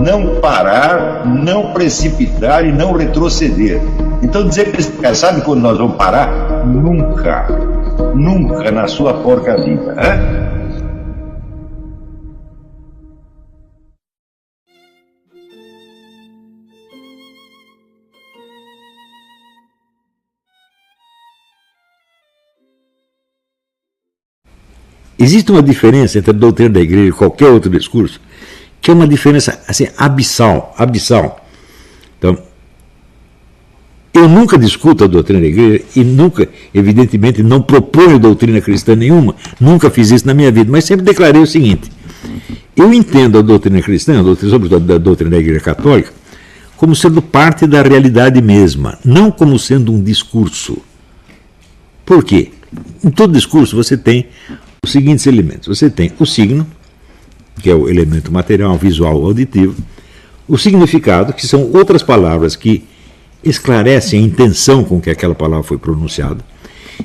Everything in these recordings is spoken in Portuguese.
não parar, não precipitar e não retroceder. Então dizer para esse cara, sabe quando nós vamos parar? Nunca. Nunca na sua porca vida. Né? Existe uma diferença entre a doutrina da igreja e qualquer outro discurso, que é uma diferença assim, abissal. Então, eu nunca discuto a doutrina da igreja e nunca, evidentemente, não proponho doutrina cristã nenhuma, nunca fiz isso na minha vida, mas sempre declarei o seguinte: eu entendo a doutrina cristã, sobretudo a doutrina da igreja católica, como sendo parte da realidade mesma, não como sendo um discurso. Por quê? Em todo discurso você tem os seguintes elementos. Você tem o signo, que é o elemento material, visual, auditivo, o significado, que são outras palavras que esclarecem a intenção com que aquela palavra foi pronunciada,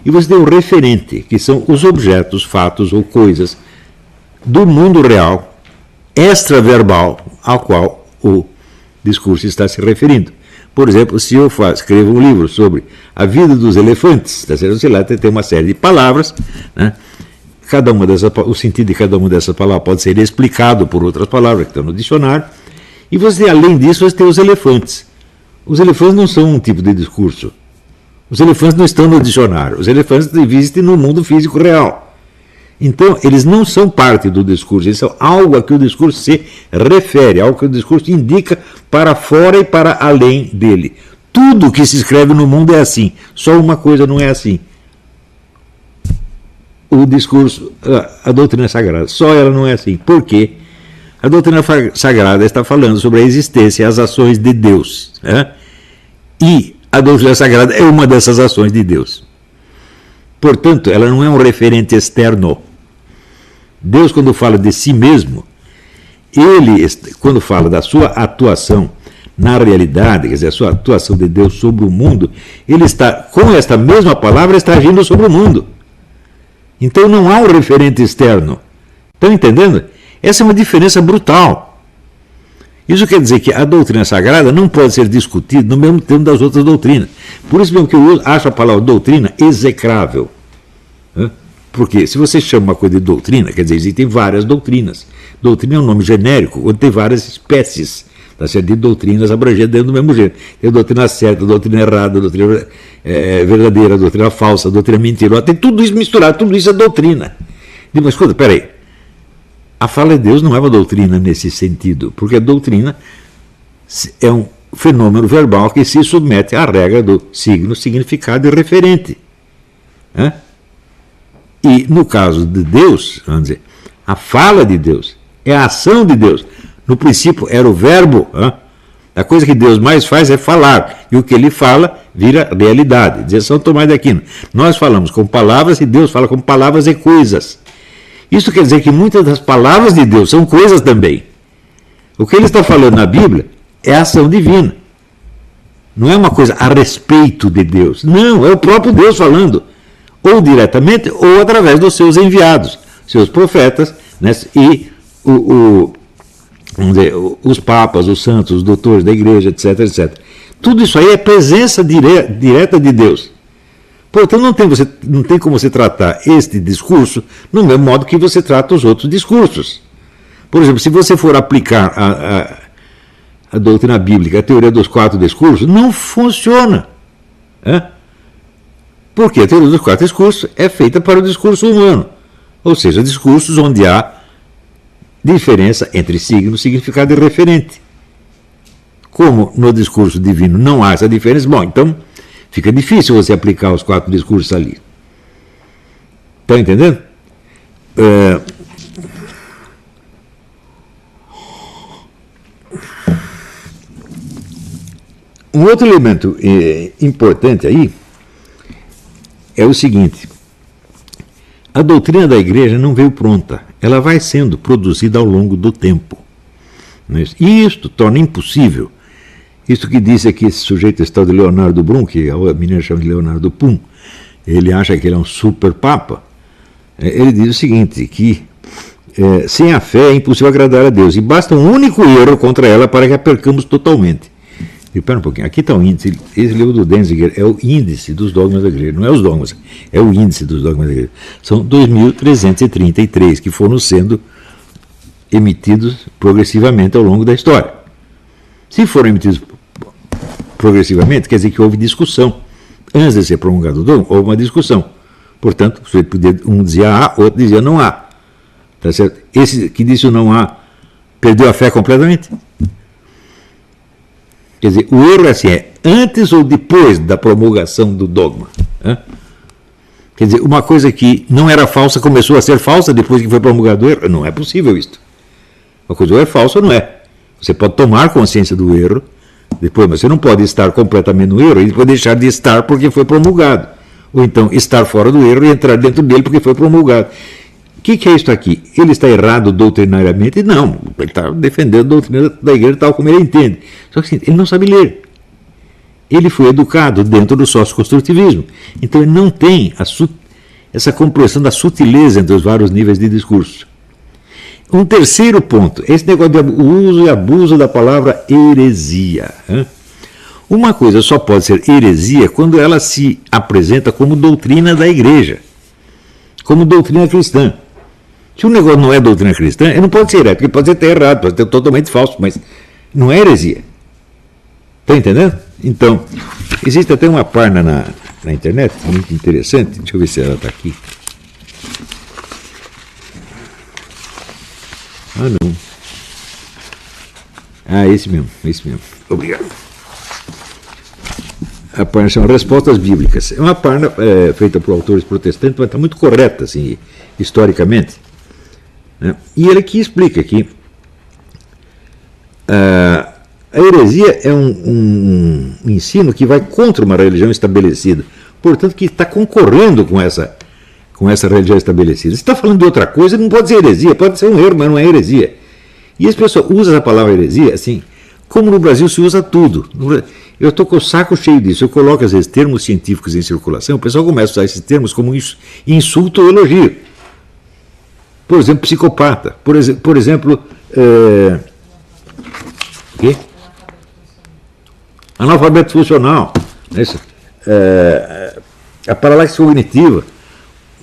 e você tem o referente, que são os objetos, fatos ou coisas do mundo real, extraverbal, ao qual o discurso está se referindo. Por exemplo, se eu escrevo um livro sobre a vida dos elefantes, você lá tem uma série de palavras, né? O sentido de cada uma dessas palavras pode ser explicado por outras palavras que estão no dicionário. E você, além disso, você tem os elefantes. Os elefantes não são um tipo de discurso. Os elefantes não estão no dicionário. Os elefantes existem no mundo físico real. Então, eles não são parte do discurso. Eles são algo a que o discurso se refere, algo que o discurso indica para fora e para além dele. Tudo que se escreve no mundo é assim. Só uma coisa não é assim. O discurso, a doutrina sagrada, só ela não é assim. Por quê? A doutrina sagrada está falando sobre a existência e as ações de Deus. Né? E a doutrina sagrada é uma dessas ações de Deus. Portanto, ela não é um referente externo. Deus, quando fala de si mesmo, ele, quando fala da sua atuação na realidade, quer dizer, a sua atuação de Deus sobre o mundo, ele está, com esta mesma palavra, está agindo sobre o mundo. Então não há um referente externo. Estão entendendo? Essa é uma diferença brutal. Isso quer dizer que a doutrina sagrada não pode ser discutida no mesmo tempo das outras doutrinas. Por isso mesmo que eu acho a palavra doutrina execrável. Porque se você chama uma coisa de doutrina, quer dizer, existem várias doutrinas. Doutrina é um nome genérico, onde tem várias espécies de doutrinas abrangentes dentro do mesmo jeito. Tem a doutrina certa, a doutrina errada, a doutrina verdadeira, a doutrina falsa, a doutrina mentirosa. Tem tudo isso misturado, tudo isso é doutrina. Mas escuta, peraí. A fala de Deus não é uma doutrina nesse sentido, porque a doutrina é um fenômeno verbal que se submete à regra do signo, significado e referente. E no caso de Deus, vamos dizer, a fala de Deus é a ação de Deus. No princípio era o verbo. A coisa que Deus mais faz é falar. E o que ele fala vira realidade. Diz São Tomás de Aquino. Nós falamos com palavras e Deus fala com palavras e coisas. Isso quer dizer que muitas das palavras de Deus são coisas também. O que ele está falando na Bíblia é a ação divina. Não é uma coisa a respeito de Deus. Não, é o próprio Deus falando. Ou diretamente ou através dos seus enviados, seus profetas, né? E vamos dizer, os papas, os santos, os doutores da igreja, etc, etc. Tudo isso aí é presença direta de Deus. Portanto, não tem como você tratar este discurso no mesmo modo que você trata os outros discursos. Por exemplo, se você for aplicar a doutrina bíblica, a teoria dos 4 discursos, não funciona. Porque a teoria dos 4 discursos é feita para o discurso humano. Ou seja, discursos onde há diferença entre signo, significado e referente. Como no discurso divino não há essa diferença, bom, então fica difícil você aplicar os 4 discursos ali. Estão entendendo? Um outro elemento importante aí é o seguinte: a doutrina da igreja não veio pronta, ela vai sendo produzida ao longo do tempo. E isto torna impossível, isto que disse aqui esse sujeito, esse tal de Leonardo Brum, que a menina chama de Leonardo Pum, ele acha que ele é um super papa. Ele diz o seguinte, que sem a fé é impossível agradar a Deus, e basta um único erro contra ela para que a percamos totalmente. Espera um pouquinho, aqui está o índice, esse livro do Denzinger é o índice dos dogmas da igreja, não é os dogmas, é o índice dos dogmas da igreja. São 2.333 que foram sendo emitidos progressivamente ao longo da história. Se foram emitidos progressivamente, quer dizer que houve discussão. Antes de ser promulgado o dogma, houve uma discussão. Portanto, um dizia A, outro dizia não há. Tá certo? Esse que disse o não há perdeu a fé completamente. Quer dizer, o erro é assim, é antes ou depois da promulgação do dogma. Né? Quer dizer, uma coisa que não era falsa começou a ser falsa depois que foi promulgado o erro. Não é possível isto. Uma coisa ou é falsa ou não é. Você pode tomar consciência do erro, depois, mas você não pode estar completamente no erro e depois deixar de estar porque foi promulgado. Ou então estar fora do erro e entrar dentro dele porque foi promulgado. O que é isso aqui? Ele está errado doutrinariamente? Não, ele está defendendo a doutrina da igreja tal como ele entende. Só que assim, ele não sabe ler. Ele foi educado dentro do socioconstrutivismo. Então ele não tem essa compreensão da sutileza entre os vários níveis de discurso. Um terceiro ponto, esse negócio de uso e abuso da palavra heresia. Uma coisa só pode ser heresia quando ela se apresenta como doutrina da igreja, como doutrina cristã. Se o negócio não é doutrina cristã, ele não pode ser herético, ele pode ser até errado, pode ser totalmente falso, mas não é heresia. Está entendendo? Então, existe até uma página na internet, muito interessante, deixa eu ver se ela está aqui. Ah, não. Ah, esse mesmo. Obrigado. A página chama Respostas Bíblicas. É uma página feita por autores protestantes, mas está muito correta, assim, historicamente. Né? E ele aqui explica que a heresia é um ensino que vai contra uma religião estabelecida, portanto, que está concorrendo com essa religião estabelecida. Se está falando de outra coisa, não pode ser heresia, pode ser um erro, mas não é heresia. E as pessoas usam a palavra heresia assim, como no Brasil se usa tudo. Eu estou com o saco cheio disso. Eu coloco, às vezes, termos científicos em circulação, o pessoal começa a usar esses termos como insulto ou elogio. Por exemplo, psicopata. Por exemplo, analfabeto funcional. A paralaxe cognitiva.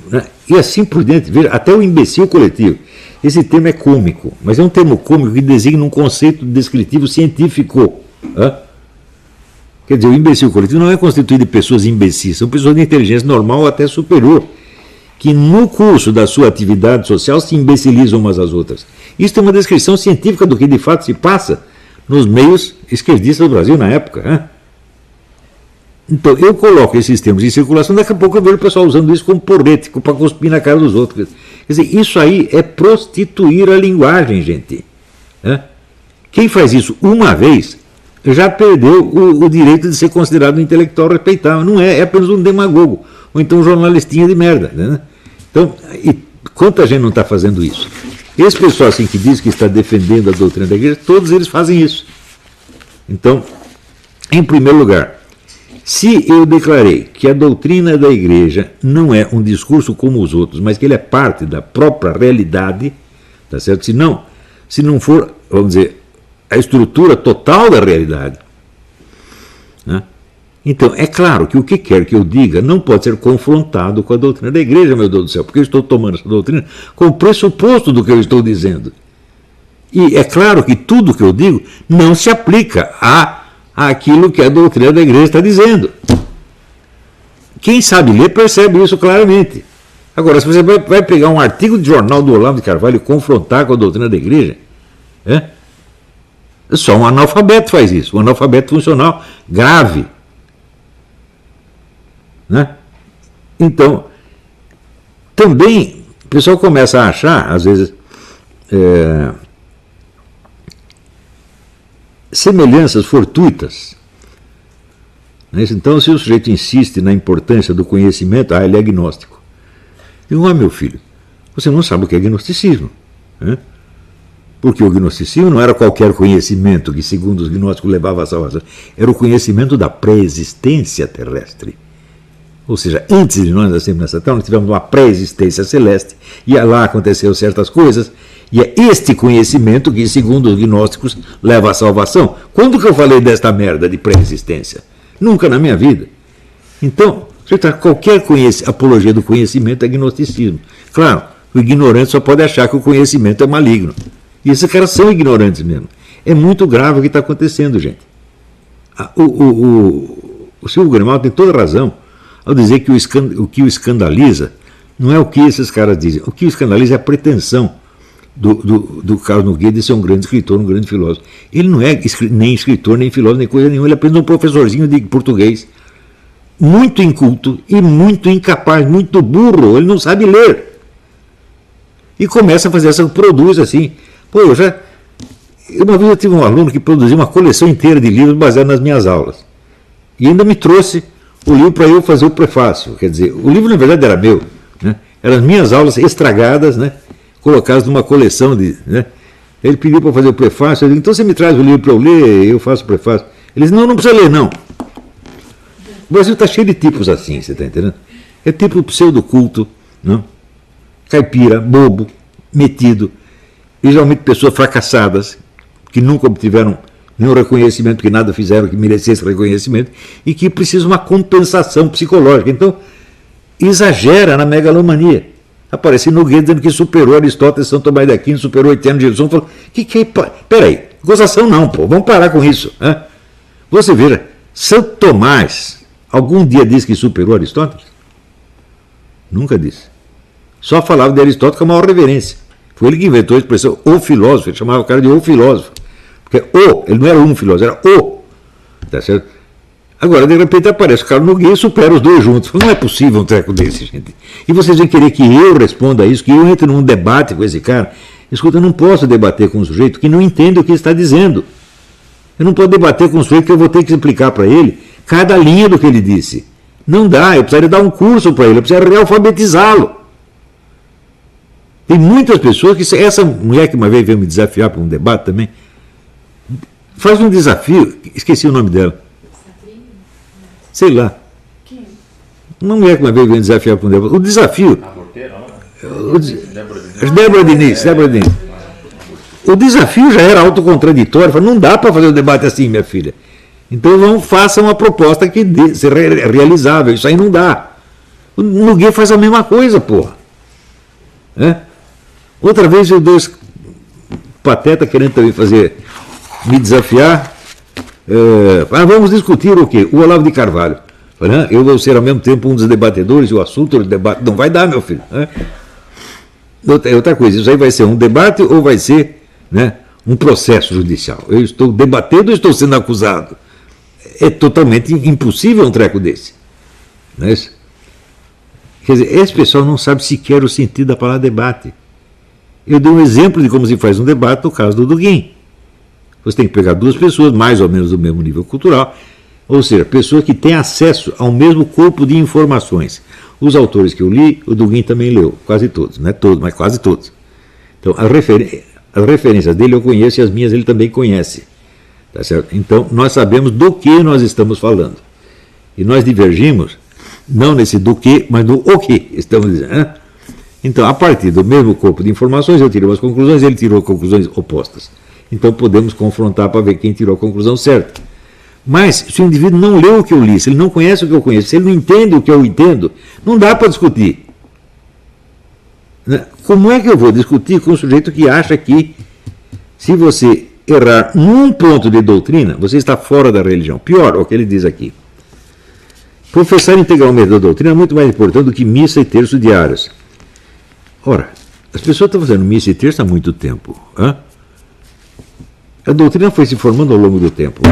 Né? E assim por diante. Veja, até o imbecil coletivo. Esse termo é cômico, mas é um termo cômico que designa um conceito descritivo científico. Quer dizer, o imbecil coletivo não é constituído de pessoas imbecis, são pessoas de inteligência normal ou até superior, que no curso da sua atividade social se imbecilizam umas às outras. Isso é uma descrição científica do que de fato se passa nos meios esquerdistas do Brasil na época. Então, eu coloco esses termos em circulação, daqui a pouco eu vejo o pessoal usando isso como porrete, para cuspir na cara dos outros. Quer dizer, isso aí é prostituir a linguagem, gente. Quem faz isso uma vez já perdeu o direito de ser considerado um intelectual respeitável. Não é apenas um demagogo, ou então um jornalistinha de merda. Né? Então, e quanta gente não está fazendo isso? Esse pessoal assim, que diz que está defendendo a doutrina da igreja, todos eles fazem isso. Então, em primeiro lugar, se eu declarei que a doutrina da igreja não é um discurso como os outros, mas que ele é parte da própria realidade, tá certo? Se não for, vamos dizer, a estrutura total da realidade, né? Então, é claro que o que quer que eu diga não pode ser confrontado com a doutrina da igreja, meu Deus do céu, porque eu estou tomando essa doutrina como pressuposto do que eu estou dizendo. E é claro que tudo que eu digo não se aplica àquilo que a doutrina da igreja está dizendo. Quem sabe ler percebe isso claramente. Agora, se você vai pegar um artigo de jornal do Olavo de Carvalho e confrontar com a doutrina da igreja, só um analfabeto faz isso, um analfabeto funcional grave. Né? Então, também o pessoal começa a achar, às vezes, semelhanças fortuitas. Então, se o sujeito insiste na importância do conhecimento, ele é agnóstico. Eu digo, meu filho, você não sabe o que é gnosticismo. Porque o gnosticismo não era qualquer conhecimento que, segundo os gnósticos, levava à salvação. Era o conhecimento da pré-existência terrestre. Ou seja, antes de nós nascermos nessa Terra, nós tivemos uma pré-existência celeste, e lá aconteceram certas coisas, e é este conhecimento que, segundo os gnósticos, leva à salvação. Quando que eu falei desta merda de pré-existência? Nunca na minha vida. Então, qualquer apologia do conhecimento é gnosticismo. Claro, o ignorante só pode achar que o conhecimento é maligno. E esses caras são ignorantes mesmo. É muito grave o que está acontecendo, gente. O Silvio Grimaldi tem toda razão ao dizer que o que o escandaliza não é o que esses caras dizem. O que o escandaliza é a pretensão do Carlos Nogueira de ser um grande escritor, um grande filósofo. Ele não é nem escritor, nem filósofo, nem coisa nenhuma. Ele é apenas um professorzinho de português, muito inculto e muito incapaz, muito burro. Ele não sabe ler. E começa a fazer produz assim. Pô, uma vez eu tive um aluno que produziu uma coleção inteira de livros baseados nas minhas aulas. E ainda me trouxe o livro para eu fazer o prefácio. Quer dizer, o livro na verdade era meu, né? Eram as minhas aulas estragadas, né? Colocadas numa coleção de... Né? Ele pediu para fazer o prefácio, eu disse, então você me traz o livro para eu ler, eu faço o prefácio. Ele disse, não precisa ler, não. O Brasil está cheio de tipos assim, você está entendendo? É tipo pseudo-culto, não? Caipira, bobo, metido, e geralmente pessoas fracassadas, que nunca obtiveram nenhum reconhecimento, que nada fizeram que merecesse reconhecimento, e que precisam de uma compensação psicológica. Então, exagera na megalomania. Aparece Nogueira dizendo que superou Aristóteles, São Tomás de Aquino, superou Etienne de Jesus. Falou, peraí, gozação não, pô, vamos parar com isso. Hein? Você veja, Santo Tomás algum dia disse que superou Aristóteles? Nunca disse. Só falava de Aristóteles com a maior reverência. Foi ele que inventou a expressão o filósofo, ele chamava o cara de o filósofo. Porque ele não era um filósofo, era o. Tá certo? Agora, de repente, aparece o Carlos Nogueira e supera os dois juntos. Não é possível um treco desse, gente. E vocês vão querer que eu responda isso, que eu entre num debate com esse cara. Escuta, eu não posso debater com um sujeito que não entende o que está dizendo. Eu não posso debater com um sujeito que eu vou ter que explicar para ele cada linha do que ele disse. Não dá, eu precisaria dar um curso para ele, eu precisaria realfabetizá-lo. Tem muitas pessoas que... Essa mulher que uma vez veio me desafiar para um debate também, faz um desafio, esqueci o nome dela. Sei lá. Uma mulher que uma vez veio desafiar para um debate. O desafio... Débora Diniz. O desafio já era autocontradditório. Falei, não dá para fazer um debate assim, minha filha. Então faça uma proposta que seja realizável. Isso aí não dá. O Nogueira faz a mesma coisa, porra. Outra vez eu dois pateta querendo também me desafiar. Vamos discutir o quê? O Olavo de Carvalho. Falei, eu vou ser ao mesmo tempo um dos debatedores e o assunto do debate. Não vai dar, meu filho. Outra coisa, isso aí vai ser um debate ou vai ser, né, um processo judicial? Eu estou debatendo ou estou sendo acusado? É totalmente impossível um treco desse. Não é isso? Quer dizer, esse pessoal não sabe sequer o sentido da palavra debate. Eu dei um exemplo de como se faz um debate no caso do Dugin. Você tem que pegar duas pessoas, mais ou menos do mesmo nível cultural, ou seja, pessoas que têm acesso ao mesmo corpo de informações. Os autores que eu li, o Dugin também leu, quase todos, não é todos, mas quase todos. Então, as referências dele eu conheço e as minhas ele também conhece. Tá certo? Então, nós sabemos do que nós estamos falando. E nós divergimos, não nesse do que, mas no o que estamos dizendo. Né? Então, a partir do mesmo corpo de informações, eu tirei umas conclusões, ele tirou conclusões opostas. Então podemos confrontar para ver quem tirou a conclusão certa. Mas se o indivíduo não leu o que eu li, se ele não conhece o que eu conheço, se ele não entende o que eu entendo, não dá para discutir. Como é que eu vou discutir com um sujeito que acha que se você errar num ponto de doutrina, você está fora da religião? Pior, é o que ele diz aqui. Professar integralmente a doutrina é muito mais importante do que missa e terço diários. Ora, as pessoas estão fazendo missa e terço há muito tempo. A doutrina foi se formando ao longo do tempo.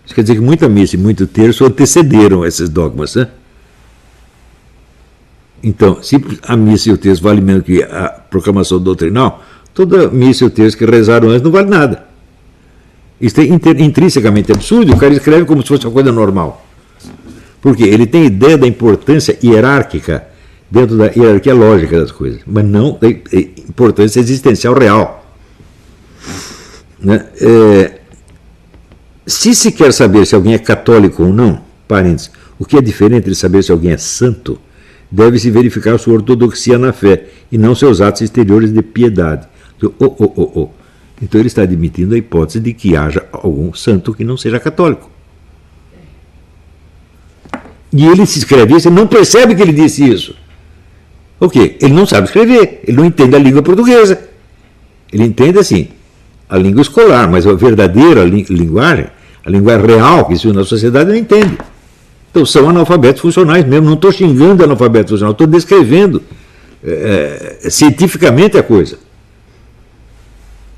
Isso quer dizer que muita missa e muito terço antecederam esses dogmas. Então, se a missa e o terço valem menos que a proclamação doutrinal, toda missa e o terço que rezaram antes não vale nada. Isso é intrinsecamente absurdo, o cara escreve como se fosse uma coisa normal. Porque ele tem ideia da importância hierárquica dentro da hierarquia lógica das coisas, mas não da importância existencial real. Se se quer saber se alguém é católico ou não, parênteses, O que é diferente de saber se alguém é santo, deve-se verificar sua ortodoxia na fé e não seus atos exteriores de piedade. Então ele está admitindo a hipótese de que haja algum santo que não seja católico. E ele se escreve isso, ele não percebe que ele disse isso. O quê? Ele não sabe escrever, ele não entende a língua portuguesa. Ele entende, assim, a língua escolar, mas a verdadeira linguagem, a linguagem real que se usa na sociedade, não entende. Então são analfabetos funcionais mesmo, não estou xingando analfabeto funcional, estou descrevendo cientificamente a coisa.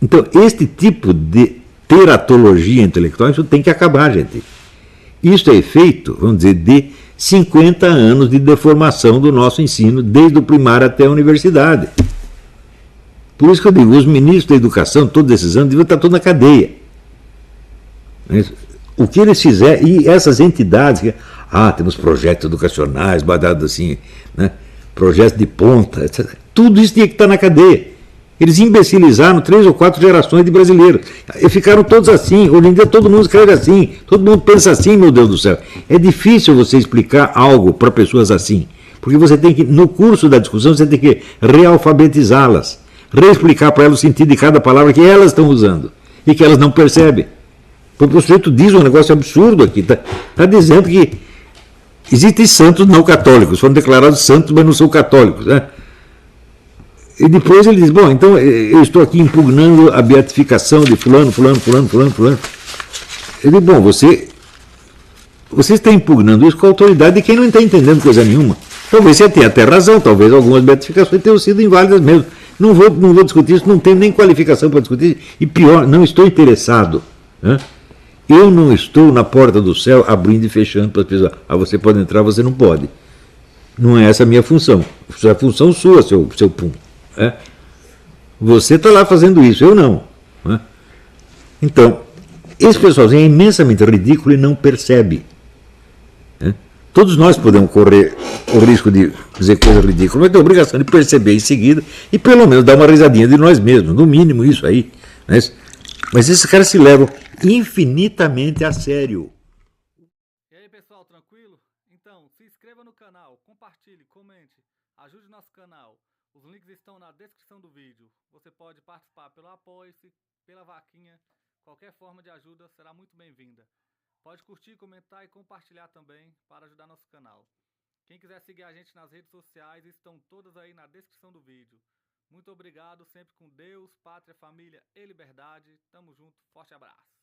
Então, este tipo de teratologia intelectual, isso tem que acabar, gente. Isso é efeito, vamos dizer, de 50 anos de deformação do nosso ensino, desde o primário até a universidade. Por isso que eu digo, os ministros da educação, todos esses anos, deviam estar todos na cadeia. O que eles fizeram, e essas entidades, temos projetos educacionais, baseados assim, né, projetos de ponta, etc. Tudo isso tinha que estar na cadeia. Eles imbecilizaram 3 ou 4 gerações de brasileiros. E ficaram todos assim. Hoje em dia todo mundo escreve assim. Todo mundo pensa assim, meu Deus do céu. É difícil você explicar algo para pessoas assim. Porque você tem que, no curso da discussão, você tem que realfabetizá-las. Reexplicar para elas o sentido de cada palavra que elas estão usando. E que elas não percebem. Porque o sujeito diz um negócio absurdo aqui. Está dizendo que existem santos não católicos. Foram declarados santos, mas não são católicos, né? E depois ele diz, bom, então eu estou aqui impugnando a beatificação de fulano. Ele diz, bom, você está impugnando isso com a autoridade de quem não está entendendo coisa nenhuma. Talvez você tenha até razão, talvez algumas beatificações tenham sido inválidas mesmo. Não vou discutir isso, não tenho nem qualificação para discutir isso. E pior, não estou interessado. Né? Eu não estou na porta do céu abrindo e fechando para as pessoas. Você pode entrar, você não pode. Não é essa a minha função. Isso é a função sua, seu pum. Você está lá fazendo isso, eu não. Então, esse pessoalzinho é imensamente ridículo e não percebe. Todos nós podemos correr o risco de dizer coisa ridícula, mas tem a obrigação de perceber em seguida e pelo menos dar uma risadinha de nós mesmos, no mínimo isso aí. Mas esses caras se levam infinitamente a sério. E aí, pessoal, tranquilo? Então, se inscreva no canal, compartilhe, comente, ajude o nosso canal. Os links estão na descrição do vídeo. Você pode participar pelo Apoie-se, pela vaquinha. Qualquer forma de ajuda será muito bem-vinda. Pode curtir, comentar e compartilhar também para ajudar nosso canal. Quem quiser seguir a gente nas redes sociais estão todas aí na descrição do vídeo. Muito obrigado, sempre com Deus, pátria, família e liberdade. Tamo junto, forte abraço.